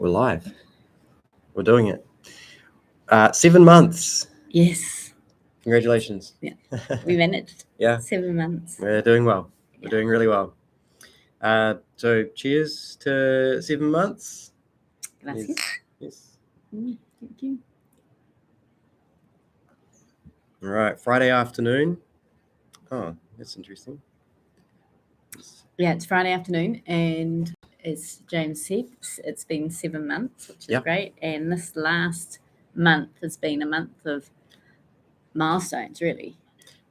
We're live. We're doing it. 7 months. Yes. Congratulations. Yeah. We managed. Yeah. 7 months. We're doing well. We're doing really well. So cheers to 7 months. Gracias. Yes. Thank you. All right. Friday afternoon. Oh, that's interesting. Yeah, it's Friday afternoon, and as James said, it's been 7 months, which is great. And this last month has been a month of milestones, really.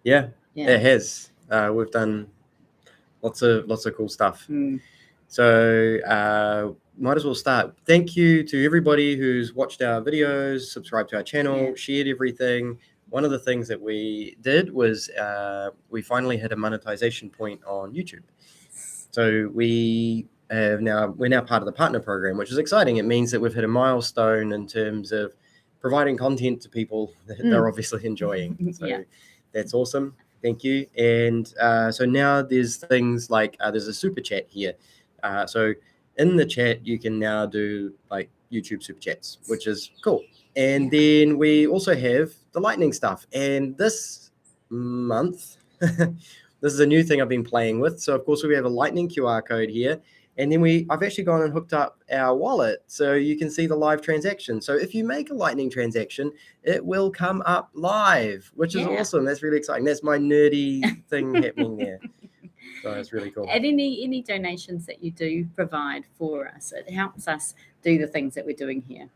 Yeah. It has. We've done lots of cool stuff. So might as well start. Thank you to everybody who's watched our videos, subscribed to our channel, shared everything. One of the things that we did was we finally hit a monetization point on YouTube. So we're now part of the partner program, which is exciting. It means that we've hit a milestone in terms of providing content to people that they're obviously enjoying. So that's awesome. Thank you. And so now there's things like there's a super chat here. So in the chat, you can now do like YouTube super chats, which is cool. And then we also have the lightning stuff. And this month, this is a new thing I've been playing with. So of course we have a lightning QR code here. And then I've actually gone and hooked up our wallet so you can see the live transaction. So if you make a lightning transaction, it will come up live, which is awesome. That's really exciting. That's my nerdy thing happening there. So it's really cool. And any donations that you do provide for us, it helps us do the things that we're doing here.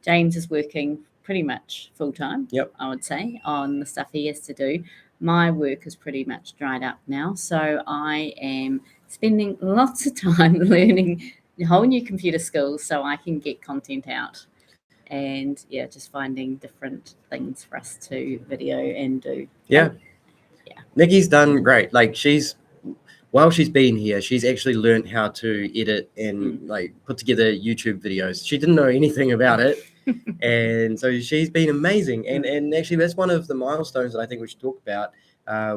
James is working pretty much full time, I would say, on the stuff he has to do. My work is pretty much dried up now, so I am spending lots of time learning whole new computer skills so I can get content out. And just finding different things for us to video and do. Nicki's done great. Like while she's been here, she's actually learned how to edit and like put together YouTube videos. She didn't know anything about it. And so she's been amazing. And actually that's one of the milestones that I think we should talk about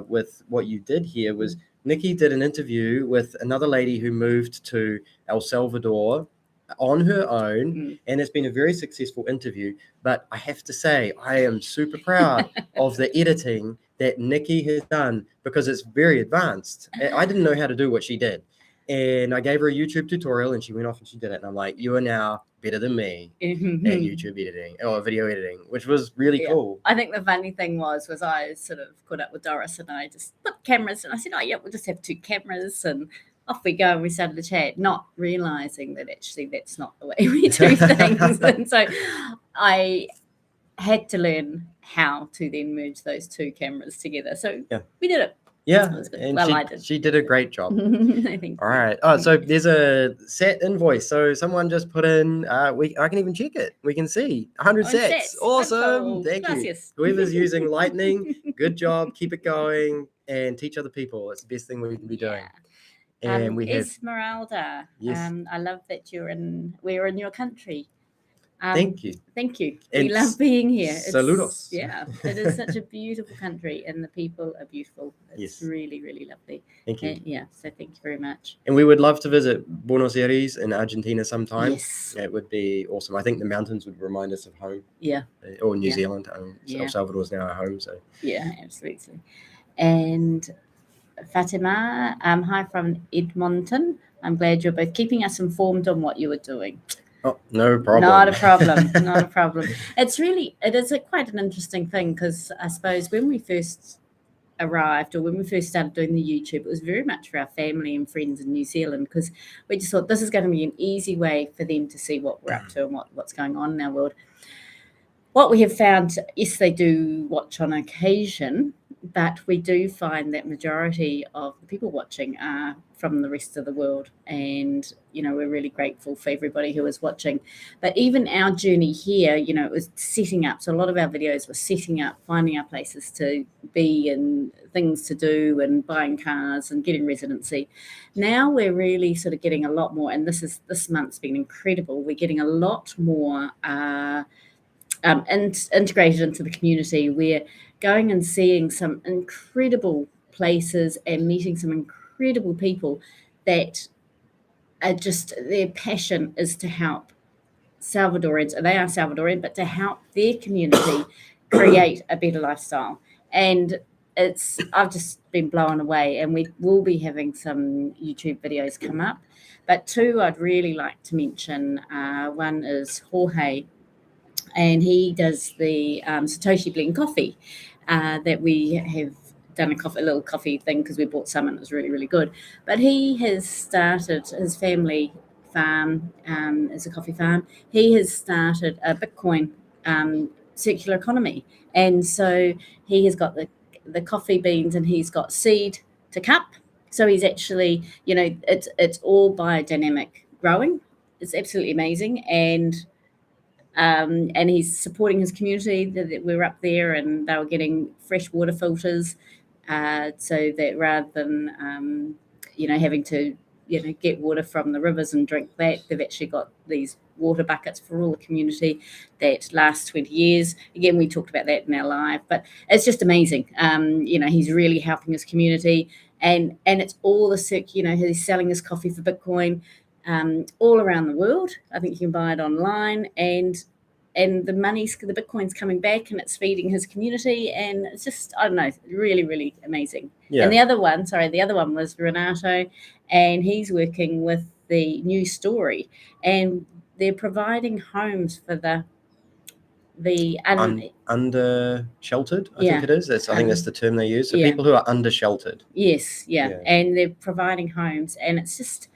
with what you did here was Nicki did an interview with another lady who moved to El Salvador on her own, and it's been a very successful interview. But I have to say, I am super proud of the editing that Nicki has done because it's very advanced. I didn't know how to do what she did. And I gave her a YouTube tutorial and she went off and she did it. And I'm like, you are now better than me at YouTube editing or video editing, which was really cool. I think the funny thing was I sort of caught up with Doris and I just put cameras and I said, we'll just have 2 cameras and off we go. And we started to chat, not realizing that actually that's not the way we do things. And so I had to learn how to then merge those 2 cameras together. So we did it. Yeah, and she did a great job. All right. Oh, so there's a set invoice. So someone just put in, I can even check it. We can see 100 sats. Awesome. Thank you. Whoever's using Lightning, good job. Keep it going and teach other people. It's the best thing we can be doing. And we have Esmeralda. Yes. I love that we're in your country. Thank you. We love being here. Saludos. It is such a beautiful country and the people are beautiful. It's really, really lovely. Thank you. So thank you very much. And we would love to visit Buenos Aires in Argentina sometime. Yes. It would be awesome. I think the mountains would remind us of home. Yeah. Or New Zealand. El Salvador is now our home. So. Yeah, absolutely. And Fatima, hi from Edmonton. I'm glad you're both keeping us informed on what you were doing. Oh, no problem. Not a problem. It is quite an interesting thing because I suppose when we first arrived or when we first started doing the YouTube, it was very much for our family and friends in New Zealand because we just thought this is going to be an easy way for them to see what we're up to and what's going on in our world. What we have found, yes, they do watch on occasion, but we do find that majority of the people watching are from the rest of the world. And, we're really grateful for everybody who is watching. But even our journey here, it was setting up. So a lot of our videos were setting up, finding our places to be and things to do and buying cars and getting residency. Now we're really sort of getting a lot more, and this month's been incredible. We're getting a lot more integrated into the community. We're going and seeing some incredible places and meeting some incredible people that just their passion is to help Salvadorians, and they are Salvadorian, but to help their community create a better lifestyle. And I've just been blown away, and we will be having some YouTube videos come up. But two I'd really like to mention. One is Jorge, and he does the Satoshi blend coffee that we have done a little coffee thing because we bought some and it was really, really good. But he has started his family farm as a coffee farm. He has started a Bitcoin circular economy, and so he has got the coffee beans and he's got seed to cup. So he's actually, it's all biodynamic growing. It's absolutely amazing, and he's supporting his community. That we're up there, and they were getting fresh water filters, so that rather than having to get water from the rivers and drink that, they've actually got these water buckets for all the community that last 20 years. Again, we talked about that in our live, but it's just amazing. He's really helping his community, and it's all he's selling his coffee for Bitcoin all around the world. I think you can buy it online, and the Bitcoin's coming back, and it's feeding his community, and it's just, I don't know, really, really amazing. Yeah. And the other one was Renato, and he's working with the New Story, and they're providing homes for the under sheltered. I think it is. I think that's the term they use. So people who are under sheltered. Yes, yeah, and they're providing homes, and it's just,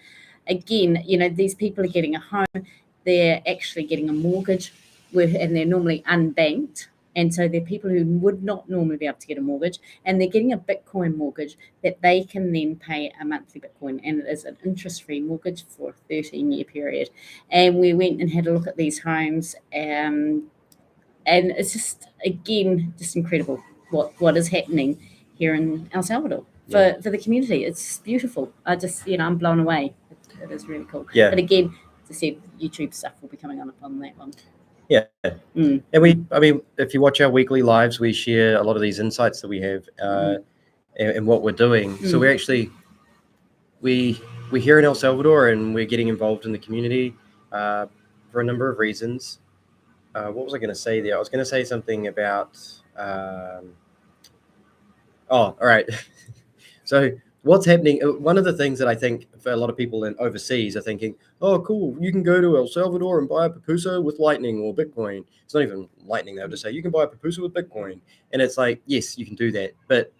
again, these people are getting a home. They're actually getting a mortgage, and they're normally unbanked. And so they're people who would not normally be able to get a mortgage, and they're getting a Bitcoin mortgage that they can then pay a monthly Bitcoin, and it is an interest-free mortgage for a 13-year period. And we went and had a look at these homes, and it's just, again, just incredible what is happening here in El Salvador for the community. It's beautiful. I'm blown away. It is really cool. Yeah. But again, as I said, YouTube stuff will be coming on upon that one. Yeah. And if you watch our weekly lives, we share a lot of these insights that we have and what we're doing. So we're actually, we're here in El Salvador, and we're getting involved in the community for a number of reasons. What was I going to say there? I was going to say something about, all right. So what's happening? One of the things that I think for a lot of people overseas are thinking, oh, cool, you can go to El Salvador and buy a pupusa with Lightning or Bitcoin. It's not even Lightning. They'll just say, you can buy a pupusa with Bitcoin. And it's like, yes, you can do that. But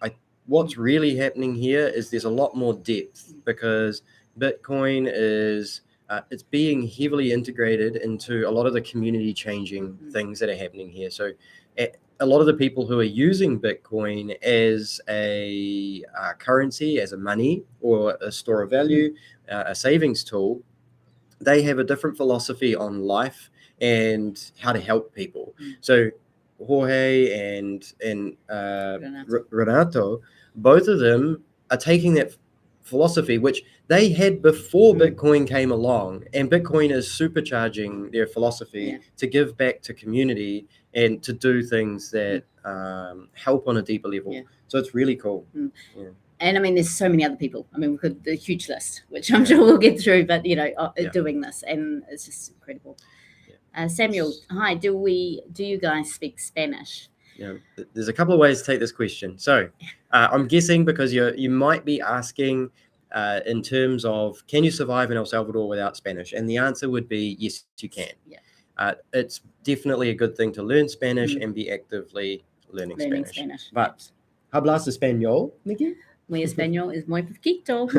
what's really happening here is there's a lot more depth, because Bitcoin is, it's being heavily integrated into a lot of the community changing things that are happening here. So a lot of the people who are using Bitcoin as a currency, as a money or a store of value, a savings tool, they have a different philosophy on life and how to help people. So Jorge and Renato, both of them are taking that philosophy, which they had before Bitcoin came along, and Bitcoin is supercharging their philosophy to give back to community and to do things that help on a deeper level. So it's really cool. And there's so many other people. We could do a huge list, which I'm sure we'll get through, but doing this, and it's just incredible. Samuel, hi, do you guys speak Spanish? There's a couple of ways to take this question. So I'm guessing because you might be asking in terms of, can you survive in El Salvador without Spanish? And the answer would be yes, you can. It's definitely a good thing to learn Spanish and be actively learning Spanish. But ¿hablas español, Nicki? Mi español es muy poquito.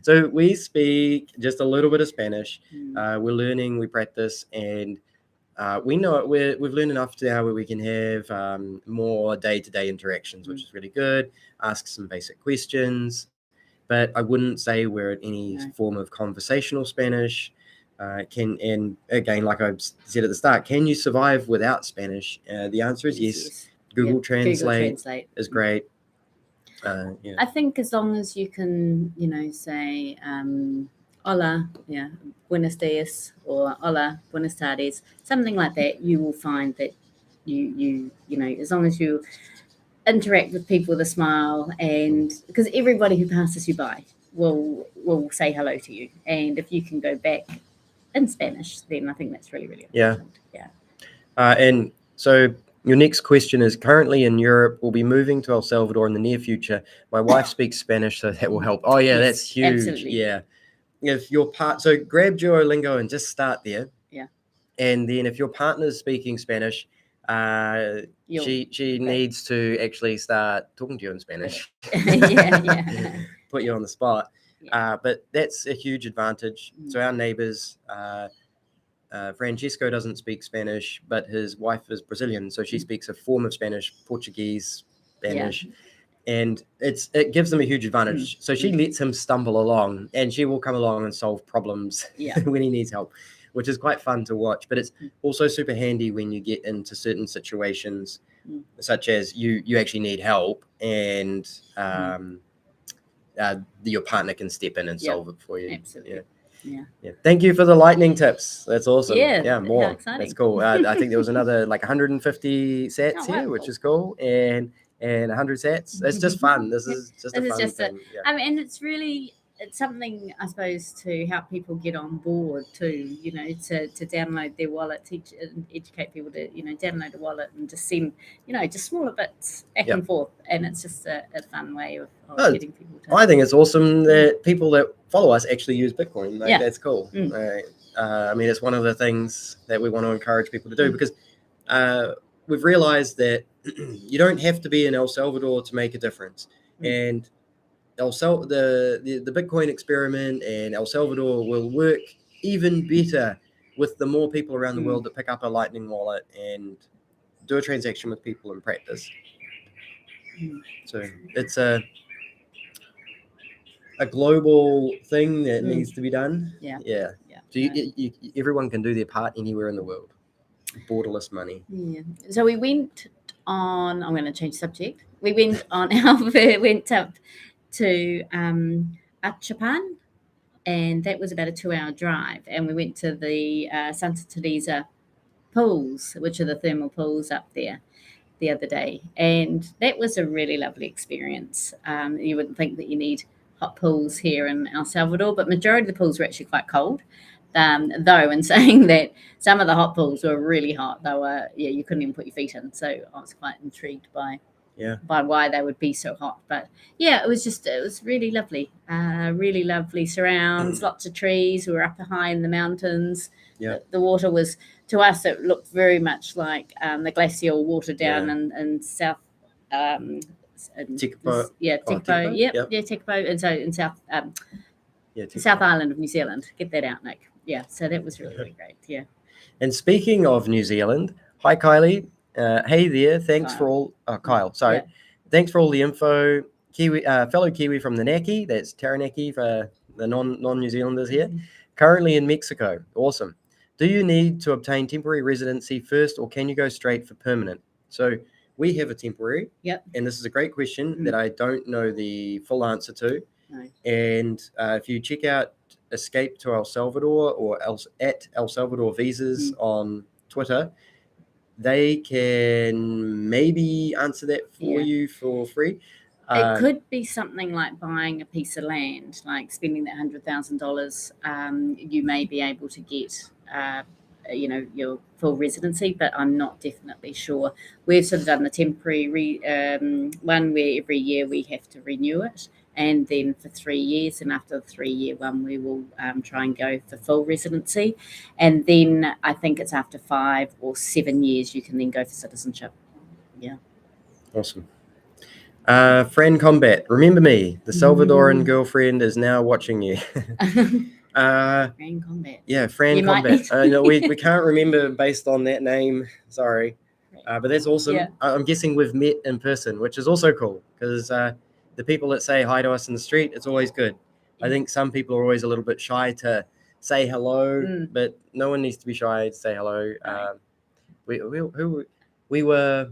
So we speak just a little bit of Spanish. We're learning, we practice, and we know we've learned enough now where we can have more day-to-day interactions, which is really good. Ask some basic questions, but I wouldn't say we're in any form of conversational Spanish. And again, like I said at the start, can you survive without Spanish? The answer is yes. Google Translate is great. I think as long as you can, say hola, buenos dias, or hola, buenas tardes, something like that, you will find that you as long as you interact with people with a smile, and because everybody who passes you by will will say hello to you. And if you can go back in Spanish, then I think that's really, really Yeah. important. Yeah. And so your next question is, currently in Europe, we'll be moving to El Salvador in the near future. My wife speaks Spanish, so that will help. Oh yeah, Yes, that's huge. absolutely. Yeah. If your so grab Duolingo and just start there. Yeah. And then if your partner's speaking Spanish, she needs to actually start talking to you in Spanish. Yeah. Put you on the spot. Yeah. But that's a huge advantage. So our neighbors, Francesco doesn't speak Spanish, but his wife is Brazilian, so she speaks a form of Spanish, Portuguese, Spanish, and it gives them a huge advantage. So she lets him stumble along, and she will come along and solve problems when he needs help, which is quite fun to watch. But it's also super handy when you get into certain situations, such as you actually need help, and your partner can step in and solve it for you. Absolutely. Yeah. Thank you for the lightning tips. That's awesome. Yeah, more. how exciting. That's cool. I think there was another like 150 sats here, which cool. is cool, and 100 sats. It's just fun. This is just a fun thing. I mean, and it's something, I suppose, to help people get on board too, to download their wallet, teach and educate people to, download a wallet and just send, just smaller bits back and forth. And it's just a fun way of getting people to. I think it's awesome that people that follow us actually use Bitcoin. That's cool. I mean, it's one of the things that we want to encourage people to do, because we've realized that you don't have to be in El Salvador to make a difference. And the Bitcoin experiment and El Salvador will work even better with the more people around the world that pick up a Lightning wallet and do a transaction with people in practice. So it's a global thing that needs to be done. So everyone can do their part anywhere in the world. Borderless money. So we went on, I'm going to change subject. We went on went up to Achapan, and that was about a 2-hour drive, and we went to the Santa Teresa pools, which are the thermal pools up there, the other day, and that was a really lovely experience. You wouldn't think that you need hot pools here in El Salvador, but majority of the pools were actually quite cold. Though, in saying that, some of the hot pools were really hot. They were, you couldn't even put your feet in. So I was quite intrigued by why they would be so hot. But it was really lovely surrounds, lots of trees. We were up high in the mountains. The water was, to us, it looked very much like the glacial water down in South. Tekapo. Tekapo, and so in South. South Island of New Zealand. Get that out, Nick. So that was really, really great. And speaking of New Zealand, hi Kylie. Hey there. Thanks for all. Kyle. Sorry. Thanks for all the info. Kiwi, fellow Kiwi from the Naki. That's Taranaki for the non-New Zealanders here. Currently in Mexico. Awesome. Do you need to obtain temporary residency first, or can you go straight for permanent? So we have a temporary. And this is a great question that I don't know the full answer to. No. And if you check out Escape to El Salvador or at El Salvador Visas on Twitter, they can maybe answer that for you for free. It could be something like buying a piece of land, like spending that $100,000. You may be able to get, your full residency, but I'm not definitely sure. We've sort of done the temporary one where every year we have to renew it. And then for 3 years, and after the 3-year one, we will try and go for full residency. And then I think it's after 5 or 7 years, you can then go for citizenship. Awesome. Friend Combat, remember me. The Salvadoran girlfriend is now watching you. Friend Combat. Friend Combat. No, we can't remember based on that name. Sorry. But that's awesome. I'm guessing we've met in person, which is also cool, because the people that say hi to us in the street, it's always good. I think some people are always a little bit shy to say hello, but no one needs to be shy to say hello. We were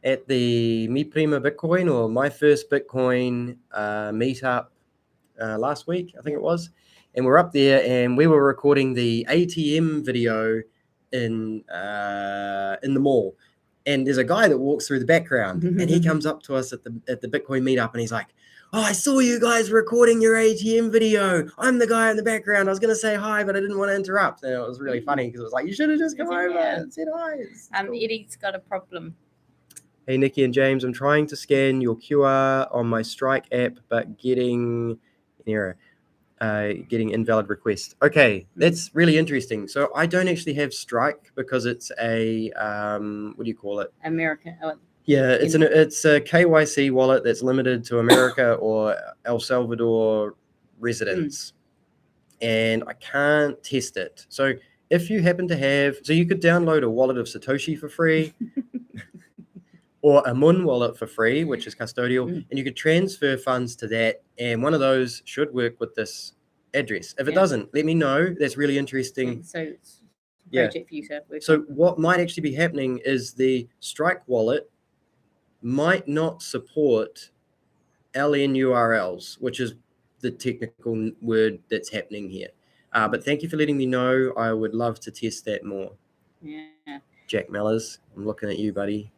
at the Mi Prima Bitcoin, or My First Bitcoin meetup last week, I think it was. And we're up there and we were recording the ATM video in the mall. And there's a guy that walks through the background and he comes up to us at the Bitcoin meetup and he's like, oh, I saw you guys recording your ATM video. I'm the guy in the background. I was going to say hi, but I didn't want to interrupt. And it was really funny because it was like, you should have just come over and said hi. Cool. Eddie's got a problem. Hey, Nicki and James, I'm trying to scan your QR on my Strike app, but getting an error. Getting invalid request. Okay, that's really interesting. So I don't actually have Strike because it's a what do you call it? American. Yeah, it's a KYC wallet that's limited to America or El Salvador residents, and I can't test it. So if you happen to have, so you could download a wallet of Satoshi for free. Or a Mun wallet for free, which is custodial, and you could transfer funds to that. And one of those should work with this address. If it doesn't, let me know. That's really interesting. So it's a project for you to work So on. what might actually be happening is the Strike wallet might not support LN URLs, which is the technical word that's happening here. But thank you for letting me know. I would love to test that more. Yeah. Jack Mellors, I'm looking at you, buddy.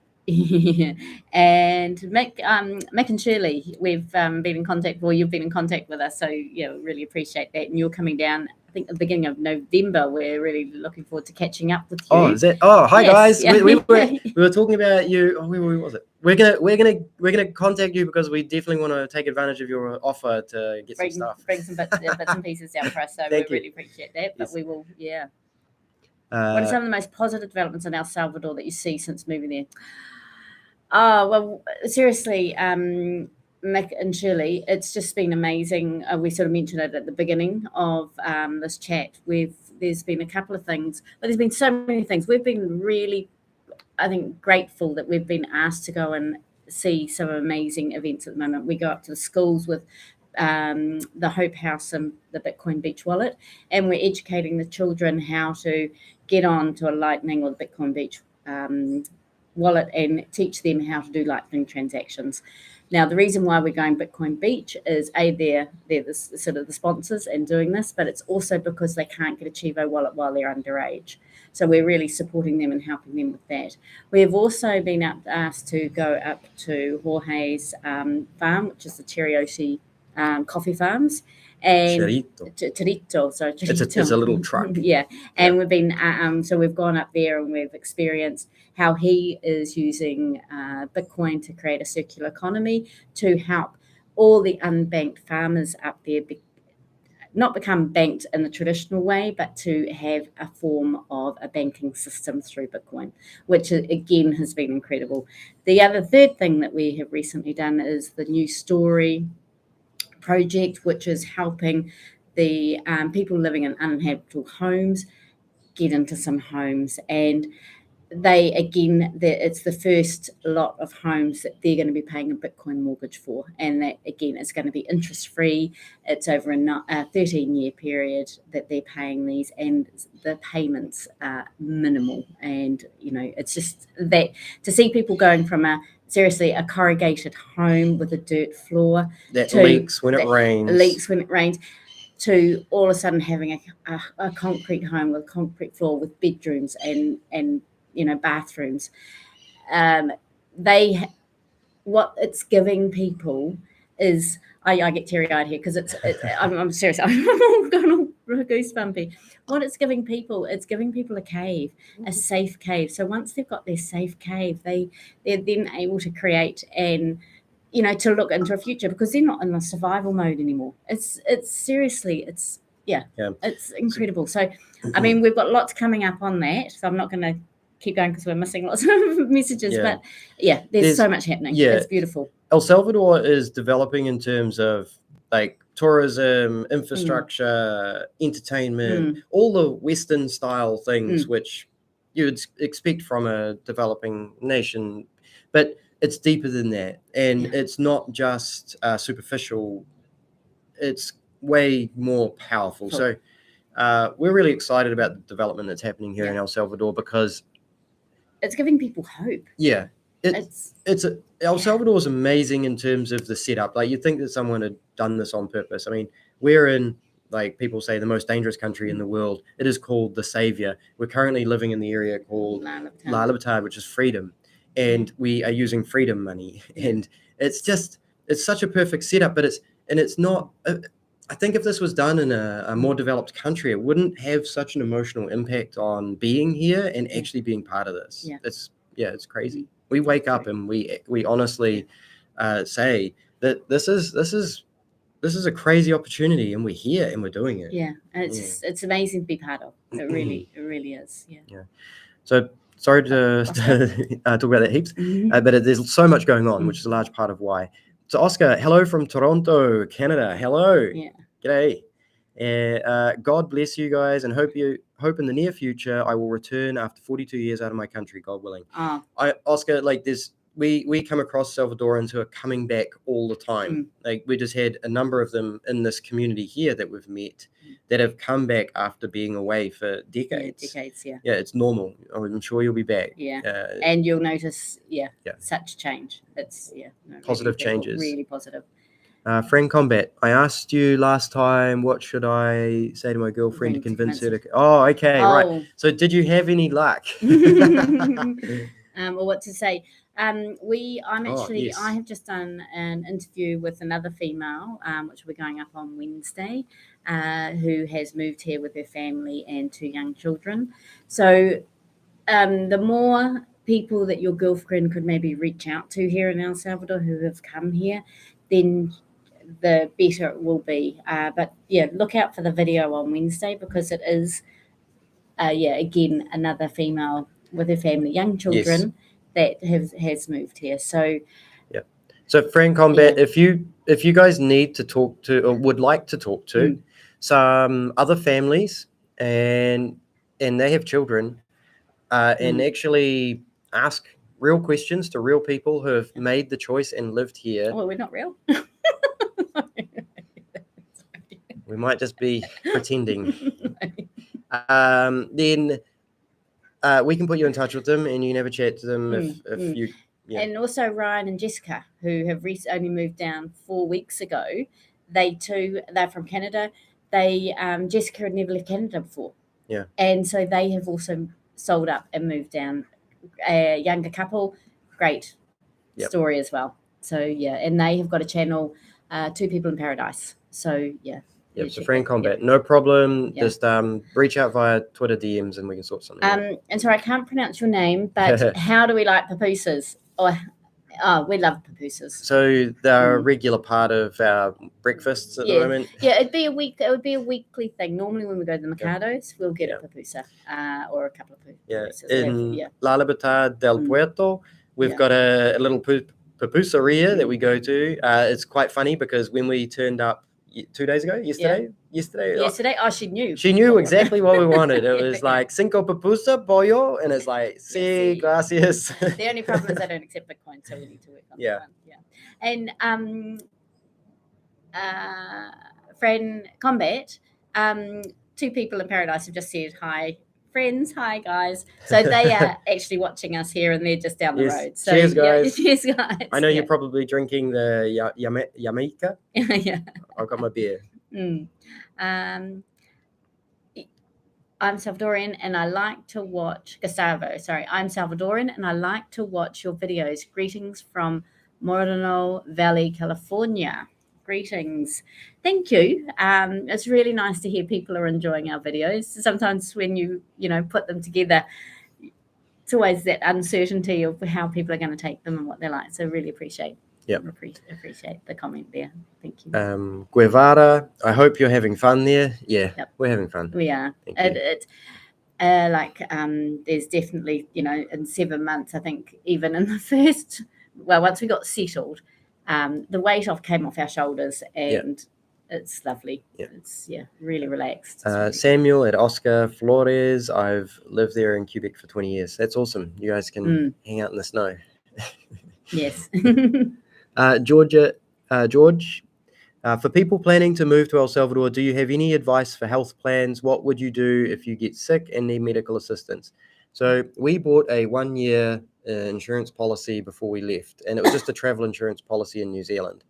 And Mick and Shirley, we've been in contact, or you've been in contact with us, so yeah, really appreciate that. And you're coming down, I think, at the beginning of November. We're really looking forward to catching up with you. Oh, is that? Oh, hi guys. Yeah. We were talking about you. Oh, where was it? We're gonna contact you because we definitely want to take advantage of your offer to get some stuff. Bring some bits and pieces down for us. So we really appreciate that. But we will, yeah. What are some of the most positive developments in El Salvador that you see since moving there? Oh, well, seriously, Mick and Shirley, it's just been amazing. We sort of mentioned it at the beginning of this chat. There's been a couple of things, but there's been so many things. We've been really, I think, grateful that we've been asked to go and see some amazing events at the moment. We go up to the schools with the Hope House and the Bitcoin Beach wallet, and we're educating the children how to get on to a Lightning or the Bitcoin Beach wallet and teach them how to do Lightning transactions. Now, the reason why we're going Bitcoin Beach is they're the sort of the sponsors in doing this, but it's also because they can't get a Chivo wallet while they're underage. So we're really supporting them and helping them with that. We have also been asked to go up to Jorge's farm, which is the Teriosi coffee farms. And Chirito, so Chirito. It's a little truck. Yeah, and we've been so we've gone up there and we've experienced how he is using Bitcoin to create a circular economy to help all the unbanked farmers up there not become banked in the traditional way, but to have a form of a banking system through Bitcoin, which again has been incredible. The third thing that we have recently done is the New Story project, which is helping the people living in uninhabitable homes get into some homes. And it's the first lot of homes that they're going to be paying a Bitcoin mortgage for. And that, again, is going to be interest free. It's over a 13-year period that they're paying these, and the payments are minimal. And, it's just that to see people going from a corrugated home with a dirt floor that leaks when it rains, to all of a sudden having a concrete home with a concrete floor with bedrooms and bathrooms. What it's giving people is, I get teary-eyed here because I'm serious. I'm going all goosebumpy. What it's giving people a cave, a safe cave. So once they've got their safe cave, they're then able to create and to look into a future, because they're not in the survival mode anymore. It's incredible. So I mean, we've got lots coming up on that, so I'm not going to keep going because we're missing lots of messages, but there's so much happening. It's beautiful. El Salvador is developing in terms of like tourism, infrastructure, entertainment, all the Western style things which you would expect from a developing nation, but it's deeper than that, and it's not just superficial. It's way more powerful. So we're really excited about the development that's happening here in El Salvador, because it's giving people hope. Yeah. El Salvador is amazing in terms of the setup. Like, you'd think that someone had done this on purpose. I mean, we're in, like people say, the most dangerous country in the world. It is called the Savior. We're currently living in the area called La Libertad, which is freedom. And we are using freedom money. And it's just, it's such a perfect setup, but it's not. I think if this was done in a more developed country, it wouldn't have such an emotional impact on being here and actually being part of this. Yeah. It's crazy. We wake up and we honestly say that this is a crazy opportunity, and we're here and we're doing it. Yeah, and it's amazing to be part of. It really is. Yeah. So sorry to talk about that heaps, but there's so much going on, which is a large part of why. So Oscar, hello from Toronto, Canada. Hello. Yeah. G'day. God bless you guys, and hope in the near future I will return after 42 years out of my country, God willing. Oscar, like we come across Salvadorans who are coming back all the time. Like we just had a number of them in this community here that we've met that have come back after being away for decades. Yeah, it's normal. I'm sure you'll be back. Yeah, and you'll notice, such change. It's positive changes. Really positive. Friend Combat, I asked you last time, what should I say to my girlfriend to convince her to... Oh, okay, right. So did you have any luck? Or what to say? I have just done an interview with another female, which we're going up on Wednesday, who has moved here with her family and 2 young children. So the more people that your girlfriend could maybe reach out to here in El Salvador who have come here, then the better it will be. But look out for the video on Wednesday, because it is again another female with her family, young children, that has moved here. So Friend Combat, if you guys need to talk to or would like to talk to some other families and they have children, and actually ask real questions to real people who have made the choice and lived here. Well, we're not real. We might just be pretending. Then we can put you in touch with them, and you can have a chat to them if you. Yeah. And also Ryan and Jessica, who have only moved down 4 weeks ago. They're from Canada. Jessica had never left Canada before. Yeah. And so they have also sold up and moved down. A younger couple, great story as well. So and they have got a channel, 2 People in Paradise. So so Friend Combat, no problem. Just reach out via Twitter DMs and we can sort something out. And sorry, I can't pronounce your name, but how do we like pupusas? We love pupusas. So they're a regular part of our breakfasts at the moment. Yeah, it would be a weekly thing. Normally when we go to the Mercados, we'll get a pupusa or a couple of pupusas. In La Libertad del Puerto, we've got a little pupuseria that we go to. It's quite funny because when we turned up 2 days ago, yesterday. Oh, she knew. She knew exactly what we wanted. It was like 5 pupusa pollo, and it's like, sí, gracias. The only problem is I don't accept Bitcoin, so we need to work on that one. Yeah. And Friend Combat, 2 People in Paradise have just said hi. Friends, hi guys. So they are actually watching us here, and they're just down the road. So cheers, guys. Cheers, guys. I know you're probably drinking the Jamaica. Yeah. I've got my beer. I'm Salvadorian, and I like to watch Gustavo. Sorry, I'm Salvadoran, and I like to watch your videos. Greetings from Moreno Valley, California. Greetings. Thank you. It's really nice to hear people are enjoying our videos. Sometimes when you put them together, it's always that uncertainty of how people are going to take them and what they're like. So really appreciate the comment there. Thank you. Guevara, I hope you're having fun there. Yeah, we're having fun. We are. There's definitely, in 7 months, I think, even in the first, once we got settled, the weight came off our shoulders, and it's lovely. It's really relaxed. Samuel at Oscar Flores, I've lived there in Quebec for 20 years. That's awesome. You guys can hang out in the snow. Yes. George, for people planning to move to El Salvador, do you have any advice for health plans? What would you do if you get sick and need medical assistance? So we bought a 1-year insurance policy before we left, and it was just a travel insurance policy in New Zealand.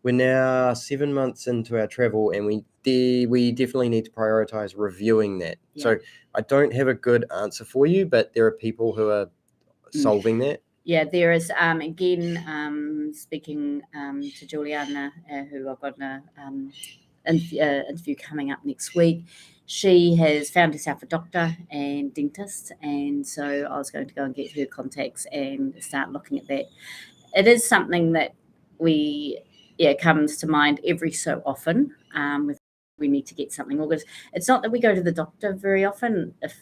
We're now 7 months into our travel, and we definitely need to prioritize reviewing that. So I don't have a good answer for you, but there are people who are solving that. Yeah, there is, again, speaking to Juliana, who I've got an interview coming up next week. She has found herself a doctor and dentist, and so I was going to go and get her contacts and start looking at that. It is something that comes to mind every so often. We need to get something organized. It's not that we go to the doctor very often, if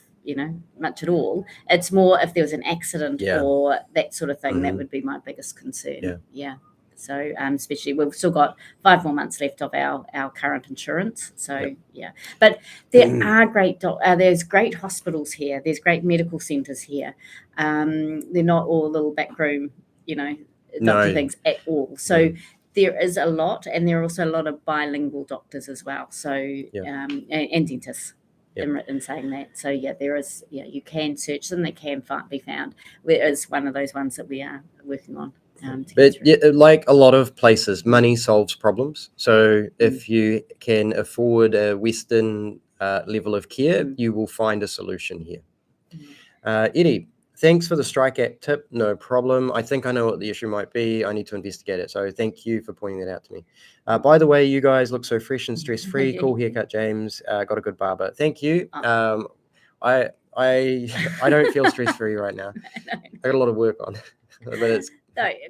much at all. It's more if there was an accident or that sort of thing. That would be my biggest concern. Yeah. So especially we've still got 5 more months left of our current insurance. So but there are there's great hospitals here. There's great medical centres here. They're not all little backroom, doctor things at all. So there is a lot, and there are also a lot of bilingual doctors as well. So and dentists. In saying that, so there is. You can search them; they can be found. It is one of those ones that we are working on. But like a lot of places, money solves problems. So if you can afford a Western level of care, you will find a solution here. Eddie, thanks for the Strike app tip. No problem. I think I know what the issue might be. I need to investigate it. So thank you for pointing that out to me. By the way, you guys look so fresh and stress-free. Cool haircut, James. Got a good barber. Thank you. I don't feel stress-free right now. I got a lot of work on, but it's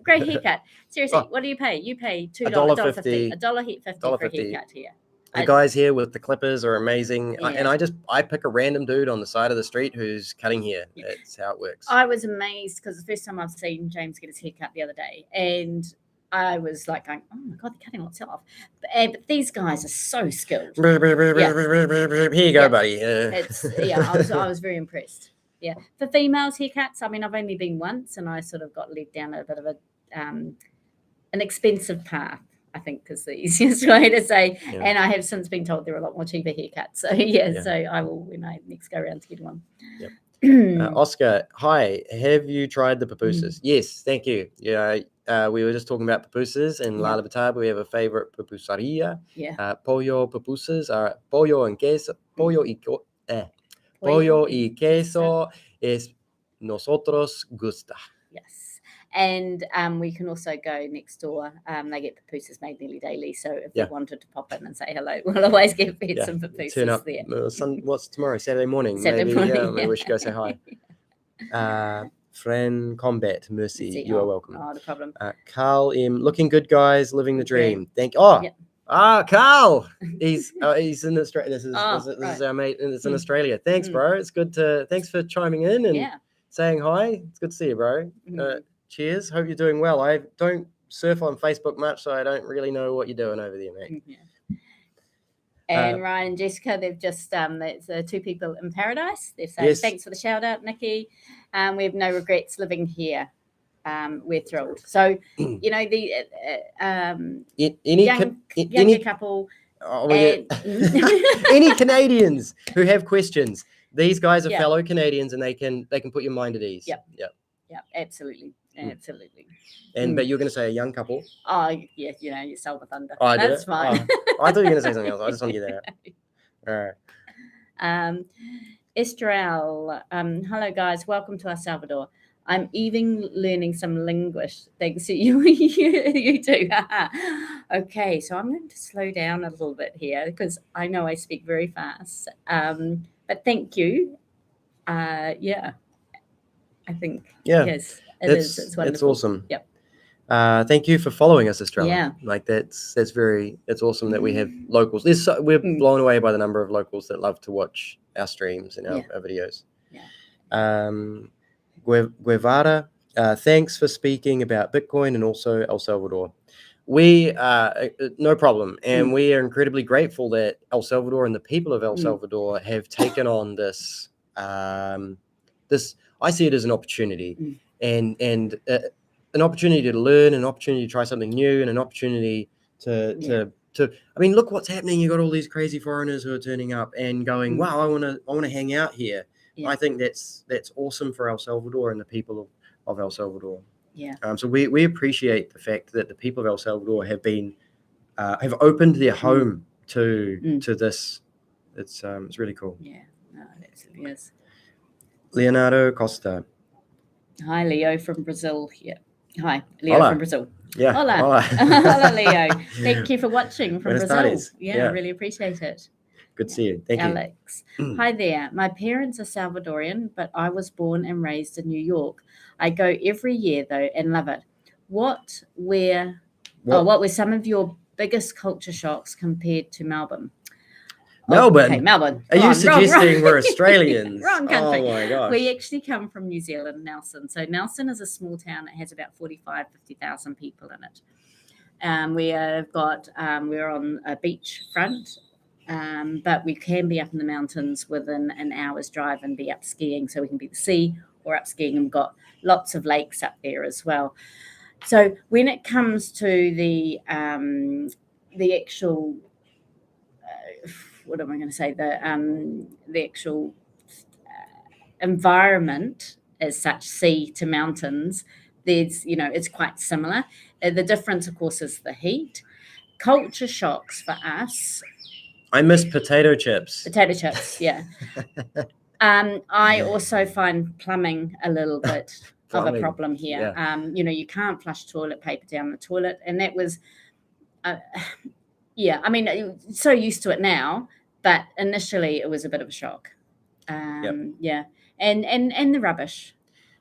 great haircut. Seriously, what do you pay? You pay $2, $1.50, $1.50 for a haircut here. The guys here with the clippers are amazing. And I pick a random dude on the side of the street who's cutting hair. That's how it works. I was amazed because the first time I've seen James get his haircut the other day, and I was like going, oh my God, they're cutting lots off. But these guys are so skilled. Here you go, buddy. I was very impressed. Yeah. For females haircuts, I mean, I've only been once, and I sort of got led down a bit of an expensive path, I think, is the easiest way to say. And I have since been told there are a lot more cheaper haircuts. So so I will, when I next go around, to get one. Oscar, hi. Have you tried the pupusas? Yes, thank you. We were just talking about pupusas in La Libertad. We have a favorite pupusaria. Pollo pupusas are pollo and queso. Pollo y queso es nosotros gusta. Yes. And we can also go next door. They get pupusas made nearly daily. So if we wanted to pop in and say hello, we'll always get some pupusas Turn up there. What's tomorrow? Saturday morning. Maybe we should go say hi. Friend Combat, Mercy, you are welcome. Oh, no problem. Carl M, looking good, guys, living the dream. Thank you. Carl, he's in Australia. This is our mate, and it's in Australia. Thanks, bro. It's good thanks for chiming in and saying hi. It's good to see you, bro. Cheers. Hope you're doing well. I don't surf on Facebook much, so I don't really know what you're doing over there, mate. And Ryan and Jessica, they've just that's 2 people in paradise. They've said thanks for the shout out, Nicki. We have no regrets living here. We're thrilled. So the younger couple. Any Canadians who have questions, these guys are fellow Canadians, and they can put your mind at ease. Yep, absolutely. Absolutely. But you're going to say a young couple. Oh, yeah, you sell the thunder. Oh, that's fine. I thought you were going to say something else. I just want to get that out. All right. Estrel, hello guys, welcome to El Salvador. I'm even learning some linguish thanks to you. You too. Okay, so I'm going to slow down a little bit here because I know I speak very fast. But thank you. I think yes. It's wonderful. It's awesome. Yep. Thank you for following us, Australia. Yeah. Like it's awesome that we have locals. We're blown away by the number of locals that love to watch our streams and our videos. Yeah. Guevara, thanks for speaking about Bitcoin and also El Salvador. We no problem, and we are incredibly grateful that El Salvador and the people of El Salvador have taken on this. This I see it as an opportunity, and an opportunity to learn, an opportunity to try something new, and an opportunity to. I mean, look what's happening. You got all these crazy foreigners who are turning up and going, "Wow, I want to hang out here." Yeah. I think that's awesome for El Salvador and the people of El Salvador. Yeah. So we appreciate the fact that the people of El Salvador have opened their home to this. It's really cool. Yeah. No, it absolutely is. Leonardo Costa. Hi, Leo from Brazil here. Hi, Leo Hola. from Brazil. Yeah. Hola. Hola, Leo. Thank you for watching from Buenas Brazil. tardes. Yeah, Yeah. really appreciate it. Good to see you. Thank Alex. Hi there. My parents are Salvadorian, but I was born and raised in New York. I go every year though and love it. What were some of your biggest culture shocks compared to Melbourne? Melbourne? Okay, Melbourne. Are you Wrong, suggesting we're Australians? Wrong country. Oh my gosh. We actually come from New Zealand, Nelson. So Nelson is a small town. It has about 50,000 people in it. We're on a beach front, but we can be up in the mountains within an hour's drive and be up skiing. So we can be at the sea or up skiing, and we've got lots of lakes up there as well. So when it comes to the actual what am I going to say? The actual environment as such, sea to mountains, it's quite similar. The difference, of course, is the heat. Culture shocks for us. I miss potato chips. Potato chips, yeah. I also find plumbing a little bit of a problem here. Yeah. You can't flush toilet paper down the toilet, and that was, yeah. I mean, so used to it now. But initially, it was a bit of a shock. Yeah, and the rubbish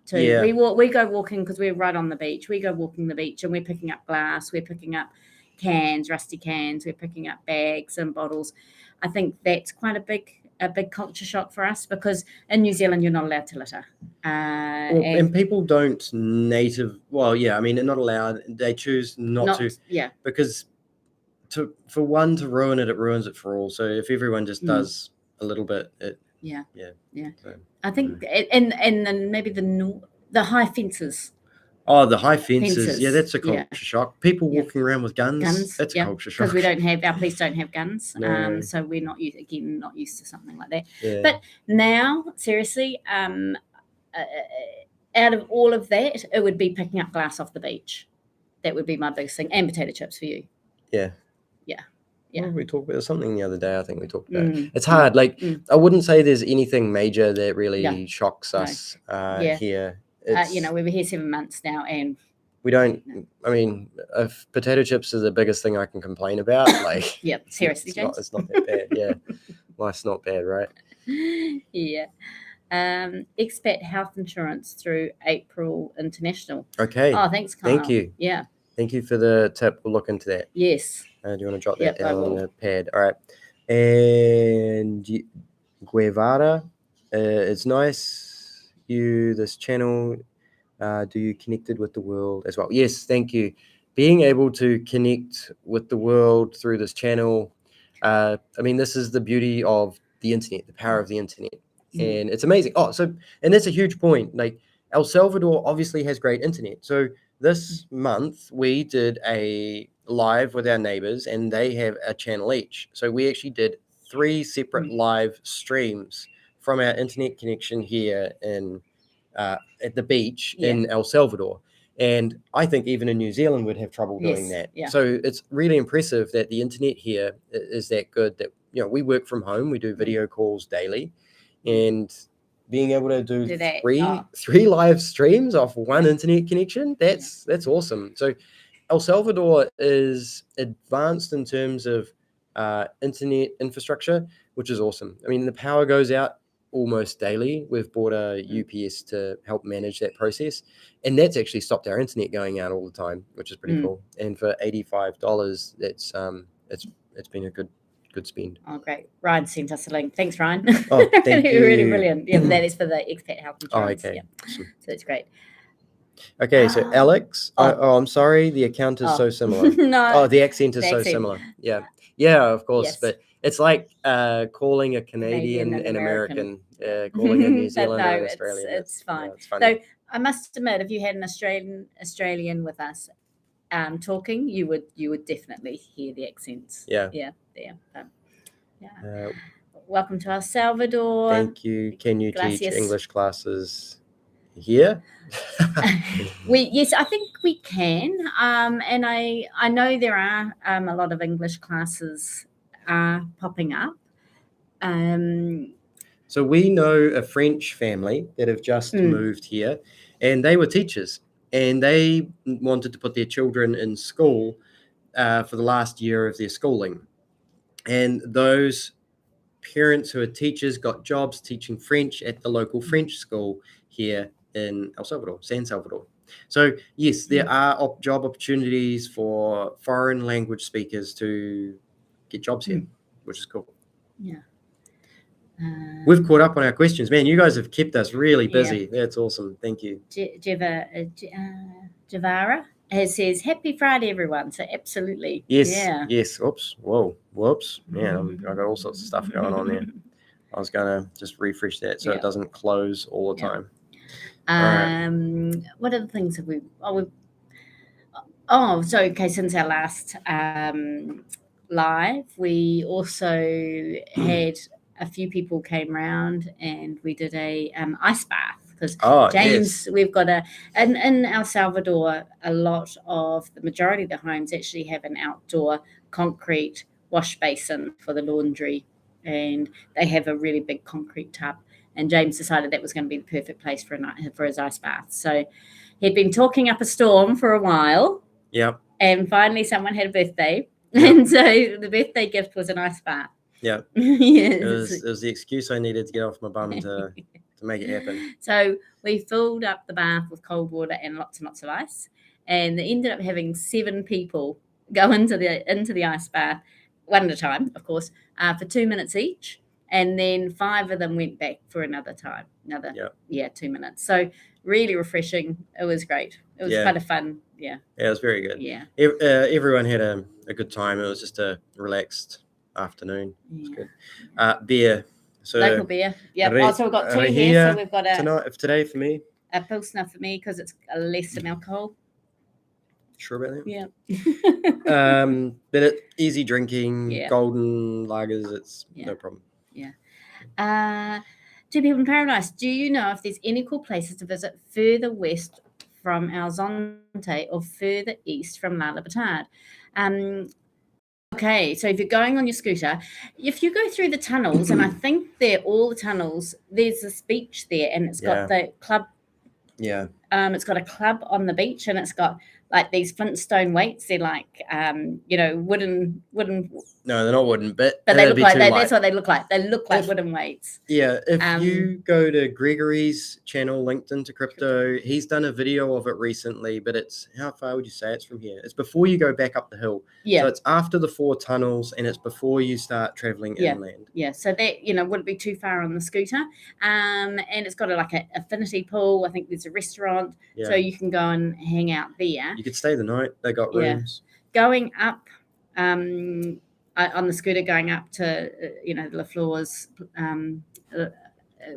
too. Yeah. We go walking because we're right on the beach. We go walking the beach, and we're picking up glass. We're picking up cans, rusty cans. We're picking up bags and bottles. I think that's quite a big culture shock for us, because in New Zealand you're not allowed to litter. And people don't Well, yeah. I mean, they're not allowed. They choose not to. Yeah. Because for one to ruin it, it ruins it for all. So if everyone just does a little bit, yeah. So, I think, and then maybe the high fences. Oh, the high fences. Yeah, that's a culture shock. People walking around with guns. That's a culture shock. Because our police don't have guns. No. So we're not used to something like that. Yeah. But now, seriously, out of all of that, it would be picking up glass off the beach. That would be my biggest thing, and potato chips for you. Yeah. Yeah. Well, we talked about something the other day. I think we talked about it. It's hard. Like, I wouldn't say there's anything major that really shocks us here. We were here 7 months now, and we don't. I mean, if potato chips are the biggest thing I can complain about, like, yeah, seriously, James, it's not that bad. Yeah, life's not bad, right? Yeah. Expat health insurance through April International. Okay. Oh, thanks, Kyle. Thank you. Yeah. Thank you for the tip. We'll look into that. Yes. Do you want to jot that down on the pad? All right. And Guevara, it's nice this channel. Do you connected with the world as well? Yes, thank you. Being able to connect with the world through this channel. I mean, this is the beauty of the internet, the power of the internet. And it's amazing. And that's a huge point. Like, El Salvador obviously has great internet. So this month we did a live with our neighbors, and they have a channel each. So we actually did 3 separate live streams from our internet connection here at the beach in El Salvador. And I think even in New Zealand would have trouble doing that. Yeah. So it's really impressive that the internet here is that good, that we work from home, we do video calls daily, and being able to do three live streams off one internet connection, that's awesome. So El Salvador is advanced in terms of internet infrastructure, which is awesome. I mean, the power goes out almost daily. We've bought a UPS to help manage that process, and that's actually stopped our internet going out all the time, which is pretty cool. And for $85, that's it's been a good spend. Oh, great. Ryan sent us a link. Thanks, Ryan. Oh, thank you. Really brilliant. Yeah, that is for the expat health insurance. Oh, okay. Yeah. So that's great. Okay, so Alex, I'm sorry, the account is so similar. No. The accent is so similar. Yeah, of course. Yes. But it's like calling a Canadian and American, calling a New Zealander and Australian. It's fine. It's funny. So I must admit, if you had an Australian with us talking, you would definitely hear the accents. Yeah. Welcome to El Salvador. Thank you. Can you teach English classes here? Yes, I think we can. And I know there are a lot of English classes popping up. So we know a French family that have just moved here, and they were teachers, and they wanted to put their children in school for the last year of their schooling. And those parents who are teachers got jobs teaching French at the local French school here in El Salvador, San Salvador. So yes, there are job opportunities for foreign language speakers to get jobs here, which is cool. Yeah. We've caught up on our questions, man. You guys have kept us really busy. Yeah. That's awesome. Thank you. Javara says, "Happy Friday, everyone." So absolutely. Yes. Yeah. Yes. Oops. Whoa. Whoops. Man, I got all sorts of stuff going on there. I was gonna just refresh that so it doesn't close all the time. Right. What other things have we? Since our last live, we also had a few people came around and we did a ice bath because James, we've got in El Salvador, a lot of the majority of the homes actually have an outdoor concrete wash basin for the laundry, and they have a really big concrete tub. And James decided that was going to be the perfect place for his ice bath. So he'd been talking up a storm for a while. Yep. And finally, someone had a birthday, and so the birthday gift was an ice bath. Yeah. Yes. It was the excuse I needed to get off my bum to make it happen. So we filled up the bath with cold water and lots of ice, and they ended up having 7 people go into the ice bath, one at a time, of course, for 2 minutes each, and then 5 of them went back for another 2 minutes. So really refreshing. It was great. It was kind of fun. Yeah. Yeah, it was very good. Yeah. Everyone had a good time. It was just a relaxed afternoon. It was good. Beer. So local beer. Yeah. So we've got 2 here. So we've got today for me. A Pilsner for me because it's less in alcohol. Sure about that? Yeah. But it's easy drinking, golden lagers, it's no problem. Yeah. 2 People in Paradise. Do you know if there's any cool places to visit further west from El Zonte or further east from La Libertad? Okay, so if you're going on your scooter, if you go through the tunnels, and I think all the tunnels, there's this beach there, and it's got the club. Yeah. It's got a club on the beach, and it's got like these Flintstone weights. They're like, wooden. No, they're not wooden, but they look like that's what they look like. They look like wooden weights. Yeah, if you go to Gregory's channel, LinkedIn to Crypto, he's done a video of it recently. But it's, how far would you say it's from here? It's before you go back up the hill. Yeah. So it's after the 4 tunnels, and it's before you start traveling inland. Yeah. So that wouldn't be too far on the scooter. And it's got an affinity pool. I think there's a restaurant, so you can go and hang out there. You could stay the night. They got rooms. Going up. On the scooter going up to the floors